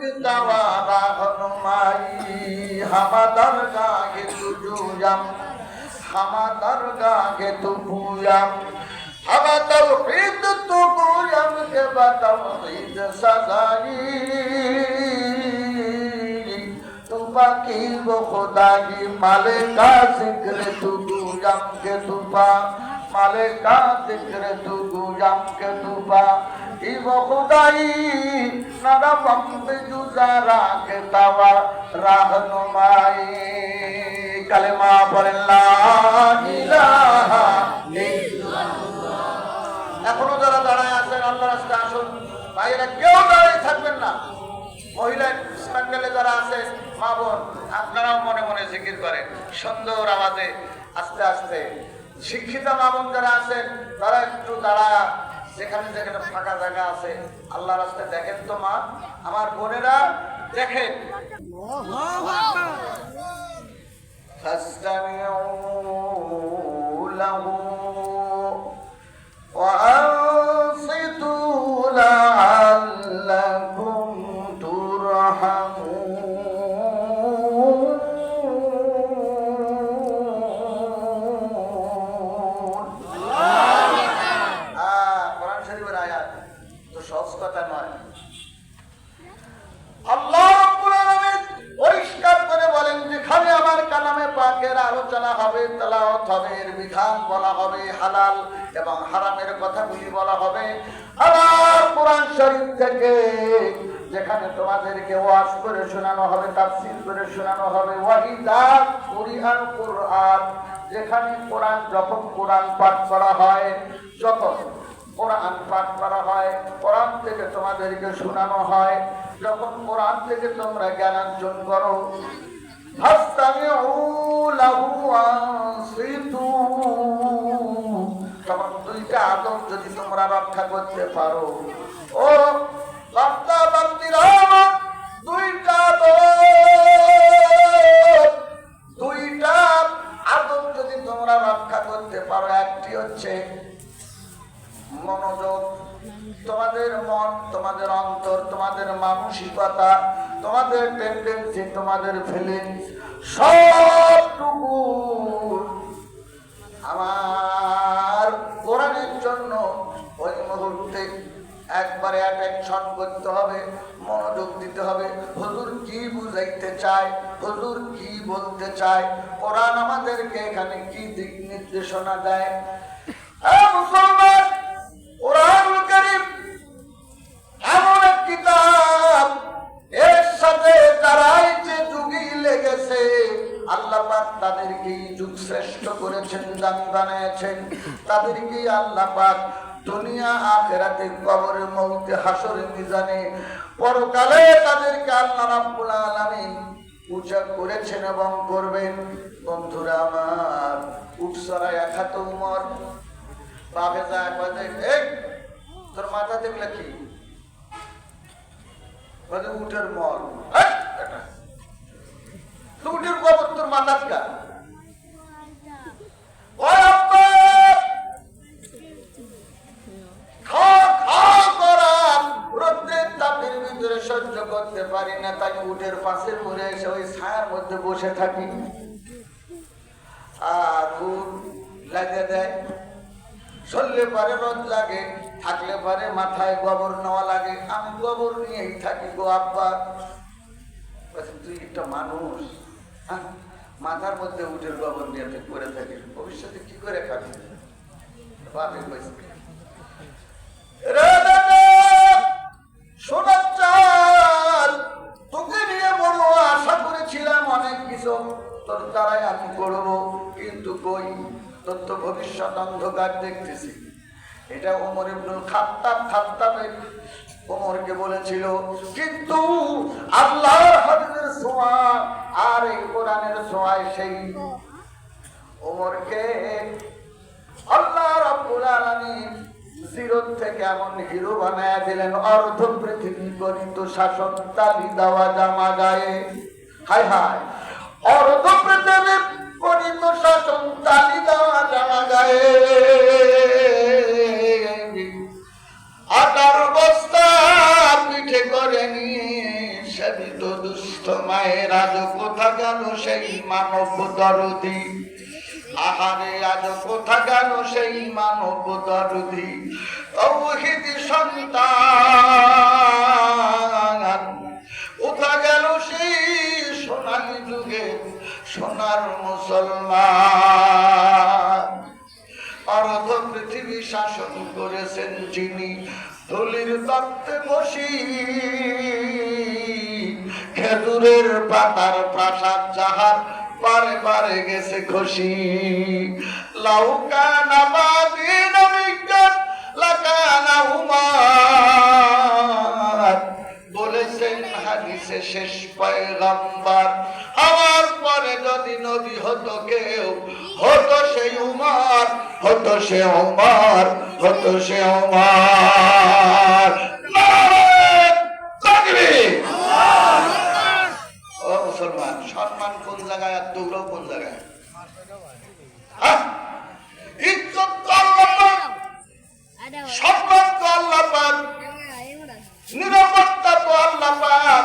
तावा रहनुमाई हम दरगाह तु जुयम हम दरगाह तु पूयम हम तौहीद तु पूयम के बतौहीद सजाई तू बाकी वो खुदा की मालिका जिक्र तु पूयम के तू पा मालिका जिक्र तु पूयम के तू पा वो खुदाई नरम जुजारा के तवा रहनुमाई कलेमा पढ़ेন লা ইলাহা ইল্লাল্লাহ। এখনো যারা দাঁড়ায় আছেন আল্লাহর রাস্তায় আসুন, বাইরে কেউ দাঁড়িয়ে থাকবেন না। মহিলা প্যান্ডেলে যারা আছে মা বোন, আপনারাও মনে মনে জিকির করেন সুন্দর আওয়াজে আস্তে আস্তে। শিক্ষিত মা বোন যারা আছেন তারা একটু দাঁড়া, যেখানে যেখানে ফাঁকা জায়গা আছে আল্লাহ রাস্তায় দেখেন তো মা, আমার বোনেরা দেখেন। ফাসতামিউ লাহু ওয়া আনসিতু লাআল্লাকুম তুরহামুন। সহজ কথা নয়। আল্লাহ রাব্বুল আলামিন পরিষ্কার করে বলেন, যেখানে আমার কালামে পাকের আলোচনা হবে, তেলাওয়াত হবে, এর বিধান বলা হবে, হালাল এবং হারামের কথাগুলি বলা হবে, আমার কোরআন শরীফ থেকে যেখানে তোমাদেরকে ওয়াজ করে শোনানো হবে, তাফসীর করে শোনানো হবে, ওয়াইদা কুরআন কুরআন, যেখানে কোরআন যখন কোরআন পাঠ করা হয়, যখন কোরআন পাঠ করা হয়, কোরআন থেকে তোমাদেরকে শোনানো হয়, যখন কোরআন থেকে তোমরা জ্ঞানার্জন করো, তখন দুইটা আদব যদি তোমরা রক্ষা করতে পারো, ও বান্দা বান্দীরা, দুইটা আদব যদি তোমরা রক্ষা করতে পারো, একটি হচ্ছে মনোযোগ, তোমাদের মন, তোমাদের অন্তর, তোমাদের মানসিকতা, তোমাদের টেন্ডেন্সি, তোমাদের ফিলিংস সবটুকু আমার কোরআনের জন্য ওই মুহূর্তে একবারে অ্যাটেনশন করতে হবে, মনোযোগ দিতে হবে। হুজুর কি বুঝাইতে চায়, হুজুর কি বলতে চায়, কোরআন আমাদেরকে এখানে কি দিক নির্দেশনা দেয়। মুসলমান, কোরআনুল কারীম এমন এক কিতাব, এর সাথে যারাই যে যুগই লেগেছে আল্লাহ পাক তাদেরকেই যুগ শ্রেষ্ঠ করেছেন, দামি বানিয়েছেন। তাদেরকেই আল্লাহ পাক দুনিয়া আখিরাতে, কবরে, মউতে, হাসরে, মিজানে, পরকালে তাদেরকে আল্লাহ রাব্বুল আলামিন উঁচা করেছেন এবং করবেন। বন্ধুরা আমার, উঠসরায় এক হাতে উমর বাপে যায় কয়ে, এই তোর মাথা দেখলে কি? উটের মল, উটের কবর তোর মাথা কা? সহ্য করতে পারি না, তাই উটের পাশে মরে এসে ওই ছায়ার মধ্যে বসে থাকি, আর উট লাগিয়ে দেয়। চললে পারে রোদ লাগে, থাকলে পারে মাথায় গোবর নেওয়া লাগে, আমি গোবর নিয়েই থাকি গো আব্বা। তুই একটা মানুষ, মাথার মধ্যে উটের গোবর নিয়ে তুই করে থাকিস, ভবিষ্যতে কি করে খাবি? বাপে কইছে, সোনার চাল, তোকে নিয়ে বড় আশা করেছিলাম অনেক কিছু তোর দ্বারাই আমি করবো, কিন্তু কই, তোর তো ভবিষ্যৎ অন্ধকার দেখতেছি। এটা ওমর ইবনুল খাত্তাব ওমরকে বলেছিল, কিন্তু আল্লাহর হাবিবের ছোঁয়া আর এই কোরআনের ছোঁয়ায় সেই ওমরকে আল্লাহ রাব্বুল আলামিন জিরো থেকে এমন হিরো বানায়া দিলেন, অর্ধ পৃথিবী গণিত শাসন, তালি দেওয়া জামা গায়ে। হায় হায়, অর্ধ পৃথিবী গণিত শাসন, তালি দেওয়া জামা গায়ে, 18 বস্তা পিঠে করে নিয়ে সেবিত দুস্থ মায়ের আজ কোথা গেল সেই মানব দরদি আহারে আজ কোথা গেল সেই মানব দরদি তৌহিদি সন্তান কোথা গেল সেই সোনালী যুগে সোনার মুসলমান অর্ধ পৃথিবী শাসন করেছেন যিনি ধুলির তত্ত্বে বসি খেজুরের পাতার প্রাসাদ যাহার পারে পারে গেছে খুশি লাউকানা বাদিন বিজ্ঞান লাকানা উমার বলেছেন হাদিসে শেষ পয়গম্বর আমার পরে যদি নবী হতো কেউ হতো সেই উমর হতো সে উমর হতো সে উমর ও মুসলমান সম্মান কোন জায়গায় আর দৌড়াও কোন জায়গায় ইজ্জত তো আল্লাহ পাক সম্মান তো আল্লাহ পাক নিরাপত্তা তো আল্লাহ পাক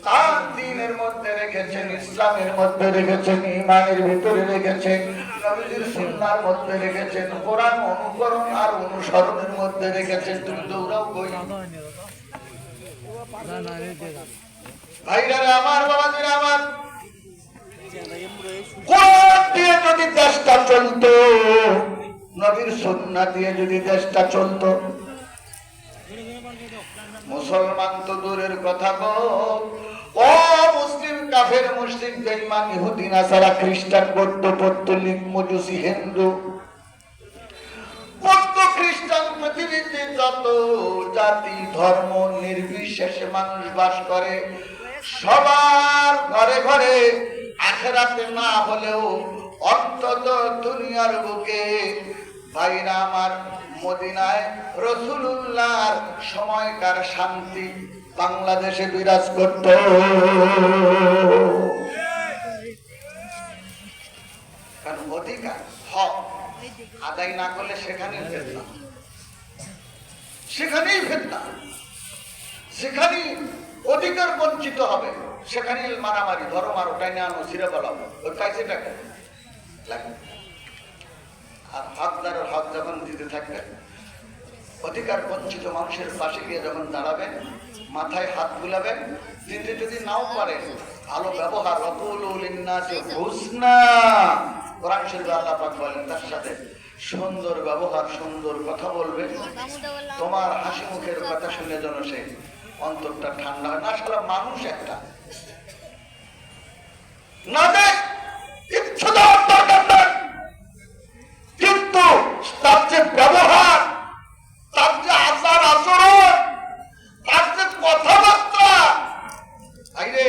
তার দ্বীনের মধ্যে রেখেছেন ইসলামের মধ্যে রেখেছেন ঈমানের ভিতরে রেখেছেন নবীর সুন্নাহর মধ্যে রেখেছেন কোরআন অনুকরণ আর অনুসরণের মধ্যে রেখেছেন তুমি দৌড়াও কই ভাইরা আমার বাবাজিরা আমার কোরআন দিয়ে যদি দেশটা চলতো নবীর সুন্নাহ দিয়ে যদি দেশটা চলতো মুসলমান তো দূরের কথা গো ও মুসলিম কাফের মুশরিক বেঈমান ইহুদি নাসারা খ্রিস্টান বৌদ্ধ পৌত্তলিক মজুসি হিন্দু বৌদ্ধ খ্রিস্টান পৃথিবীতে যত জাতি ধর্ম নির্বিশেষে মানুষ বাস করে সবার ঘরে ঘরে আখিরাতে না হলেও অন্তত দুনিয়ার বুকে ভাইরা আমার মদিনায় রাসূলুল্লাহর সময়কার শান্তি বাংলাদেশে বিরাজ করত কারণ অধিকার হক আদায় না করলে সেখানেই ফেতনা সেখানেই ফেতনা সেখানেই অধিকার বঞ্চিত হবে সেখানেই মারামারি ধরো মারো টাইনে আনো ছিঁড়ে বলাবো ওই পয়সাটাকে লাগে আর হকদারের হক যখন দিতে থাকবে অধিকার বঞ্চিত মানুষের পাশে গিয়ে যখন দাঁড়াবেন মাথায় হাত বুলাবেন দিতে যদি নাও পারেন ভালো ব্যবহার কোরআন শরীফে আল্লাহ পাক বলেন তার সাথে সুন্দর ব্যবহার সুন্দর কথা বলবে তোমার হাসি মুখের কথা শুনে যেন সে অন্তরটা ঠান্ডা হয় না আসলে মানুষ একটা না দেখ ইচ্ছা দেওয়ার দরকার নাই কিন্তু তার যে ব্যবহার তার যে আচার আচরণ তার যে কথাবার্তা আইরে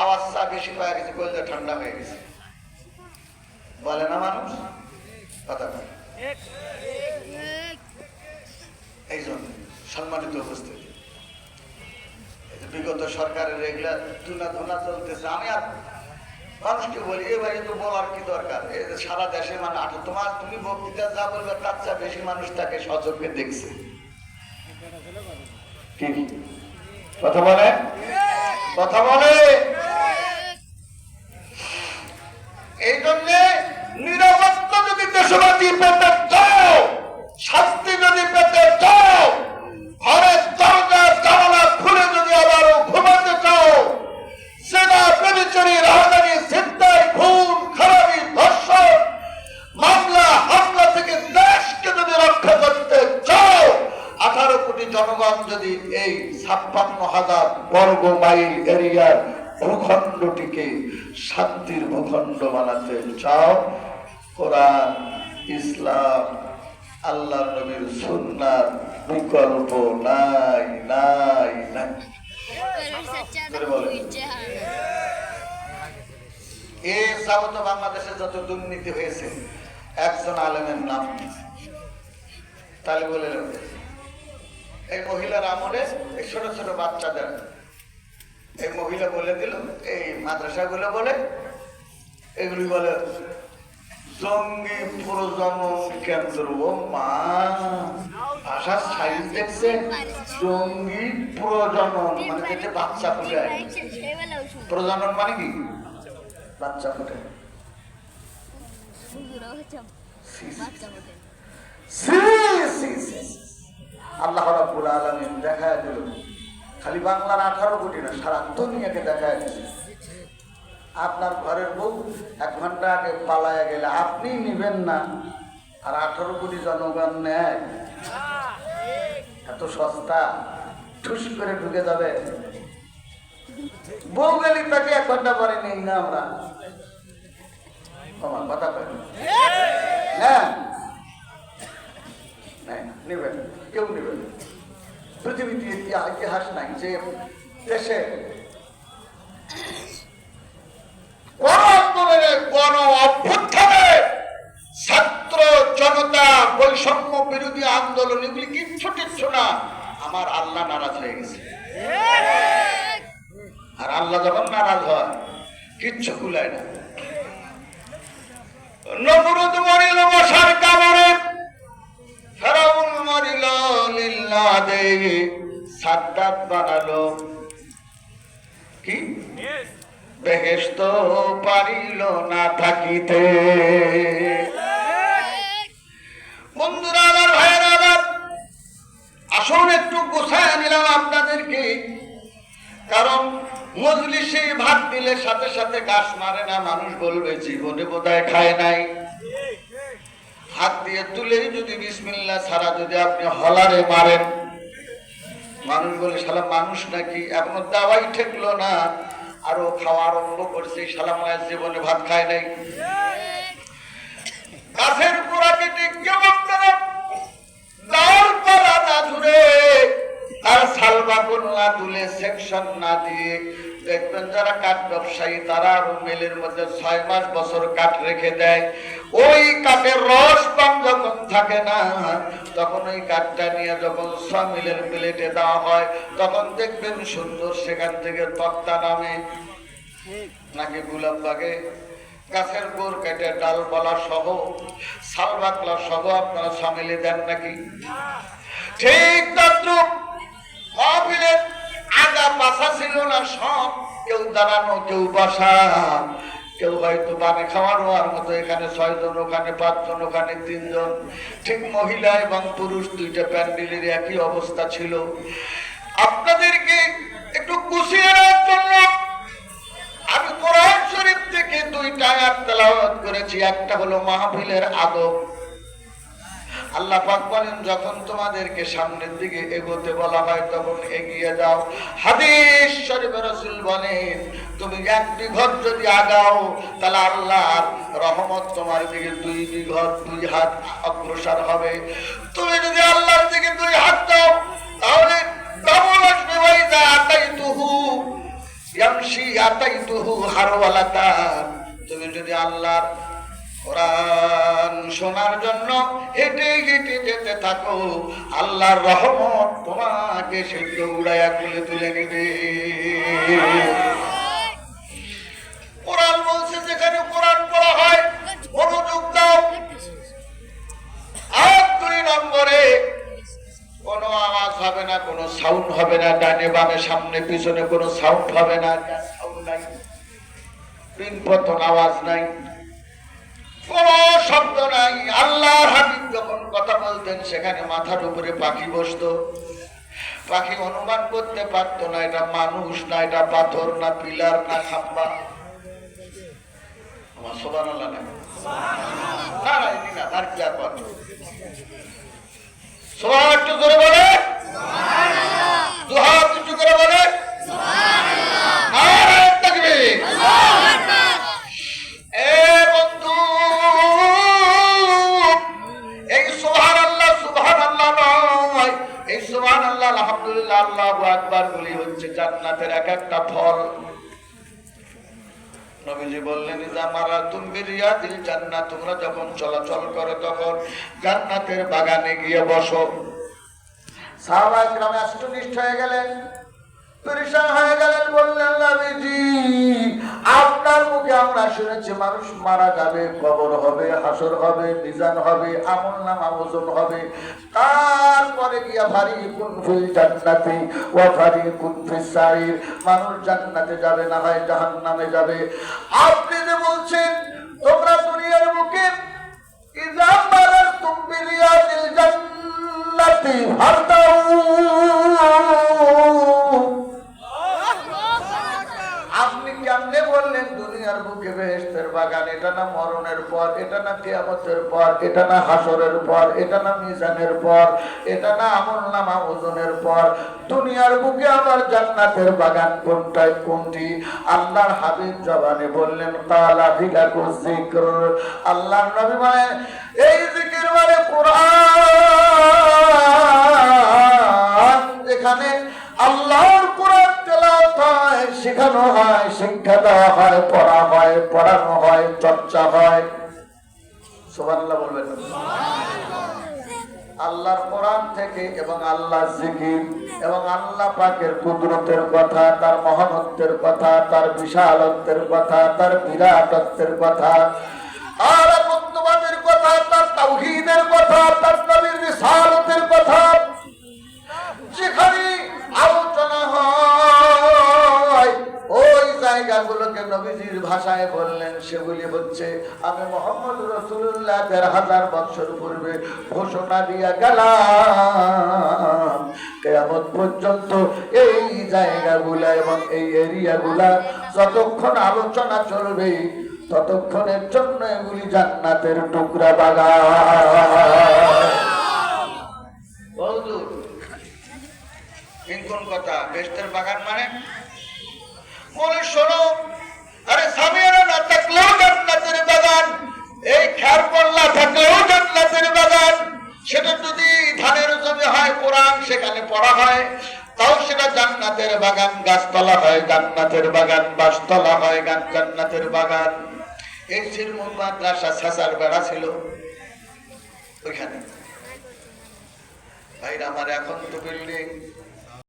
আওয়াজটা বেশি পাওয়া গেছে কলজা ঠান্ডা হয়ে গেছে বলে না মানুষ কথা বলে এই জন্য সম্মানিত উপস্থিতি বিগত সরকারের এগুলা ধুনা ধুনা চলতেছে আমি আর মানুষকে বলি এবারে তো বলার কি দরকার সারা দেশে মানে তোমার তুমি বক্তৃতা যা বলবে তার চেয়ে বেশি মানুষ তাকে সচক্ষে দেখছে কথা বলে কথা বলে এই জন্য নিরাপত্তা যদি দেশবাসী পেতে চাও শাস্তি যদি পেতে চাও ঘরের দরজা জানালা খুলে যদি আবারও ঘুমাতে চাও সেনা বেবিচারী রাহাজানি ছিনতাই খুন খারাপি ধর্ষণ মামলা হামলা থেকে দেশকে যদি রক্ষা করতে চাও 18 কোটি জনগণ যদি এই 56,000 বর্গ মাইল এরিয়ার ভূখণ্ডটিকে শান্তির ভূখণ্ড বানাতে চাও কোরআন ইসলাম আল্লাহর নবীর সুন্নাহর বিকল্প নাই নাই নাই এই যাবত বাংলাদেশে যত দুর্নীতি হয়েছে একজন আলেমের নাম তাহলে বলে এই মহিলার আমলে এই ছোট ছোট বাচ্চাদের এই মহিলা বলে দিল এই মাদ্রাসা গুলো বলে এগুলি বলে জঙ্গি প্রজনন কেন্দ্র ও মা ভাষার সাইজ দেখছে জঙ্গি প্রজনন, মানে যেটা বাচ্চা ফুটায়। প্রজনন মানে কি? বাচ্চা ফুটায়। আল্লাহ রাব্বুল আলামিন দেখায় দিল, খালি বাংলার 18 কোটি না, সারা দুনিয়াকে দেখায় দিল। আপনার ঘরের বউ 1 ঘন্টা আগে পালায় গেলে আপনি নিবেন না, আর 18 কোটি জনগণ নেয়। এত সস্তা, ঠুস করে ঢুকে যাবে। বউ গেলি তাকে 1 ঘন্টা পরে নেই না আমরা। আমার কথা বলেন না, নেবেন, কেউ নেবেন। পৃথিবীতে ইতিহাস নাই যে দেশে গণ অভ্যুত্থানে ছাত্র জনতা বৈষম্য বিরোধী আন্দোলন এগুলি কিচ্ছু না, আমার আল্লাহ নারাজ হয়ে গেছে। আর আল্লাহ যখন নারাজ হয় কিচ্ছু কুলায় না। নমরুদ মরিল মশার কামড়ে, ফেরাউন মরিল লিল্লাহ দে, সাদ্দাত বানালো কি বেহেশত পারিল না থাকিতে। বন্ধুরা আমার, ভাইয়েরা আমার, আসুন একটু গোছায় নিলাম আপনাদেরকে, কারণ মজলিসে ভাত দিলে সাথে সাথে গাছ মারে না, মানুষ বলবে জীবনে বোধহয় খায় নাই। হাত দিয়ে তুলে যদি বিসমিল্লাহ ছাড়া যদি আপনি হলারে মারেন, মানুষ বলে শালা মানুষ নাকি, এখনো দাওয়াই ঠেকলো না, আরো খাওয়া আরম্ভ করছে, শালা মায়ের জীবনে ভাত খায় নাই। গাছের গোড়া কেটে কেউ আপনারা ডাল পালা না ধরে আর শালবাকল না তুলে সেকশন না দিয়ে, দেখবেন যারা কাঠ ব্যবসায়ী তারা আরো মেলের মধ্যে 6 মাস বছর কাঠ রেখে দেয়। ওই কাঠের রস পান যখন থাকে না, তখন ওই কাঠটা নিয়ে যখন মিলের প্লেটে দেওয়া হয়, তখন দেখবেন সুন্দর সেখান থেকে তক্তা নামে। নাকি গোলাপবাগে গাছের গোড় কেটে ডালপালা সহ শালবাকলা সহ আপনারা সামিলে দেন নাকি? ঠিক তদ্রুপ মাহফিলের আগা পাশা ছিল না, সব কেউ দাঁড়ানো, কেউ বসা, কেউ হয়তো পানি খাওয়ানোর মতো এখানে 6 জন, ওখানে 5 জন, ওখানে 3 জন, ঠিক মহিলা এবং পুরুষ 2টা প্যান্ডেলের একই অবস্থা ছিল। আপনাদেরকে একটু গুছিয়ে নেওয়ার জন্য আমি কোরআন শরীফ থেকে 2টা আয়াত তেলাওয়াত করেছি। একটা হলো মাহফিলের আদব। আল্লাহ পাক বলেন, যখন তোমাদেরকে সামনের দিকে এগোতে বলা হয় তখন এগিয়ে যাও। হাদিস শরীফে রাসূল বলেন, তুমি 1 বিঘত যদি আগাও তাহলে আল্লাহর রহমত তোমার দিকে 2 বিঘত 2 হাত অগ্রসর হবে। তুমি যদি আল্লাহর দিকে 2 হাত দাও তাহলে ডাবল আসবে। ওয়াইদা আতাইতুহু ইয়ামশি আতাইতুহু হারওয়ালাতান। তুমি যদি আল্লাহর কোরআন শোনার জন্য হেঁটে হেঁটে যেতে থাকো, আল্লাহর রহমত তোমাকে সেই দৌড়াইয়া তুলে তুলে নেবে। কোরআন বলছে যেখানে কোরআন পড়া হয় মনোযোগ দাও। আর 2 নম্বরে কোনো আওয়াজ হবে না, কোনো সাউন্ড হবে না, ডানে বামে সামনে পিছনে কোনো সাউন্ড হবে না, সাউন্ড নাই, পিনপতন আওয়াজ নাই, কোন শব্দ নাই। আল্লাহর হাবিব যখন কথা বলতেন সেখানে মাথার উপরে পাখি বসতো। পাখি অনুমান করতে পারতো না এটা মানুষ না, এটা পাথর না, পিলার না, খাম্বা। আমার সুবহানাল্লাহ না, নারায়ণী না, তার কি আর পারতো? সুবহানাল্লাহ একটু জোরে বলে, সুবহানাল্লাহ। 2 হাত উঁচু করে বলে, সুবহানাল্লাহ। নারায়ে তাকবীর, আল্লাহু আকবার। এ বন্ধু, এই সুবহানাল্লাহ সুবহানাল্লাহ নয়, এই সুবহানাল্লাহ আলহামদুলিল্লাহ আল্লাহু আকবার গুলি হচ্ছে জান্নাতের এক একটা ফল। নবীজি বললেন, ইজা মারাতুম বিরিয়াদিল জান্নাত, তোমরা যখন চলাচল করো তখন জান্নাতের বাগানে গিয়ে বসো। সাহাবায়ে কেরাম আশ্চর্যিত হয়ে গেলেন, পরেশান হয়ে গেলেন, বললেন নবীজি আপনার মুখে আমরা শুনেছি মানুষ মারা যাবে, কবর হবে, হাসর হবে, মিজান হবে, আমলনামা ওজন হবে, তারপরে গিয়া ফারিকুন ফিল জান্নাতি ওয়া ফারিকুন ফিস সাইর, মানুষ জান্নাতে যাবে না হয় জাহান্নামে যাবে। আপনি যে বলছেন তোমরা দুনিয়ার মুখে ইযা মারাতুম বিরিয়াদিল জান্নাতি ফারদাউ, আপনি কেমনে বললেন দুনিয়ার বুকে বেহেশতের বাগান? এটা না মরণের পর, এটা না কিয়ামতের পর, এটা না হাসরের পর, এটা না মিজানের পর, এটা না আমলনামা ওজনের পর, দুনিয়ার বুকে আবার জান্নাতের বাগান কোনটায় কোনটি? আল্লাহর হাবিব জবানে বললেন কালা ফিলাকুজ যিকর, আল্লাহর নবী বলেন এই জিকির মানে কোরআন, যেখানে আল্লাহর কোরআন তেলাওয়াত হয়, শেখানো হয়, শিক্ষা দেওয়া হয়, পড়া হয়, পড়ানো হয়, চর্চা হয়। সুবহানাল্লাহ বলবেন। আল্লাহর কোরআন থেকে এবং আল্লাহর জিকির এবং আল্লাহ পাকের কুদরতের কথা, তার মহানত্বের কথা, তার বিশালত্বের কথা, তার বিরাটত্বের কথা, আর বন্ধুবাদের কথা, তার তাওহীদের কথা, তার নবীর রিসালাতের কথা যেখানে আলোচনা হয়, ওই জায়গাগুলোকে নবীজির ভাষায় বললেন সেগুলি হচ্ছে আমি মুহাম্মদ রাসূলুল্লাহ ১,৫০০ বছর পূর্বে ঘোষণা দিয়া গেলাম, কিয়ামত পর্যন্ত এই জায়গাগুলা এবং এই এরিয়াগুলা যতক্ষণ আলোচনা চলবে ততক্ষণের জন্য এগুলি জান্নাতের টুকরা বাগান। বলদুর কোন কথা? বেহেশতের বাগান মানে বলে শোনো, আরে সামিয়ানা না থাকলেও জান্নাতের বাগান, এই খেরপল্লা থাকলেও জান্নাতের বাগান। সেটা যদি ধানের জমি হয়, কোরআন সেখানে পড়া হয়, তাও সেটা জান্নাতের বাগান। গাছতলা হয় জান্নাতের বাগান, বাসতলা হয় জান্নাতের বাগান। এই সিরমুল মাদ্রাসা ছাসার বেড়া ছিল ওইখানে। ভাইরা আমার এখন তো বিল্ডিং